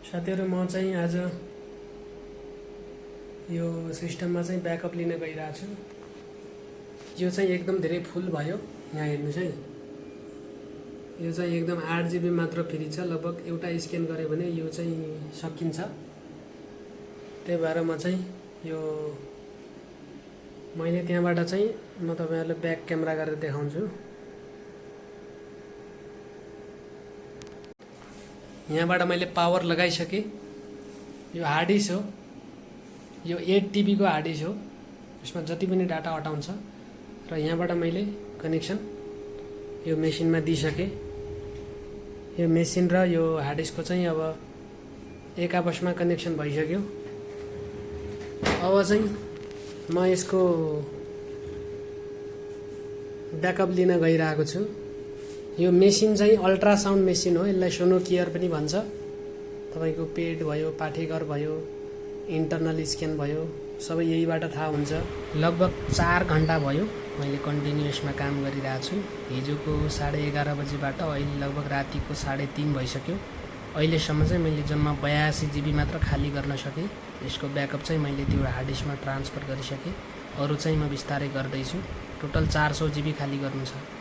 साथीहरु म चाहिँ आज यो सिस्टममा चाहिँ ब्याकअप लिन गइरहेको छु। यो चाहिँ एकदम धेरै फुल भयो। यहाँ हेर्नुस् है, यो चाहिँ एकदम 8 GB मात्र फ्री छ। लगभग एउटा स्क्यान गरे भने यो चाहिँ सकिन्छ। त्यही भएर म चाहिँ यो मैले त्यहाँबाट चाहिँ म तपाईहरुलाई ब्याक क्यामेरा गरेर देखाउँछु। यहाँबाट मैले पावर लगाइसके। यो हार्ड डिस्क हो, यो 8 TB को हार्ड डिस्क हो। यसमा जति पनि डाटा अटाउँछ र यहाँबाट मैले कनेक्सन यो मेसिनमा दिइसके। यो मेसिन र यो हार्ड डिस्कको चाहिँ अब एक आपसमा कनेक्सन भइसक्यो। अब चाहिँ म यसको ब्याकअप लिन गइरहेको छु। यो मेसिन चाहिँ अल्ट्रासाउन्ड मेसिन हो। यसलाई सोनोकेयर पनि भन्छ। तपाईको पेट भयो, पाठेघर भयो, इन्टरनल स्क्यान भयो, सबै यहीबाट थाहा हुन्छ। लगभग 4 घण्टा भयो मैले कन्टिन्युअसमा काम गरिरहेको छु। हिजोको 11:30 बजेबाट अहिले लगभग रातिको 3:30 भइसक्यो। अहिलेसम्म चाहिँ मैले जम्मा 82 GB मात्र खाली गर्न सके। यसको ब्याकअप चाहिँ मैले त्यो हार्ड डिस्कमा ट्रान्सफर गरिसके। अरु चाहिँ म बिस्तारै गर्दै छु। टोटल 400 GB खाली गर्नु छ।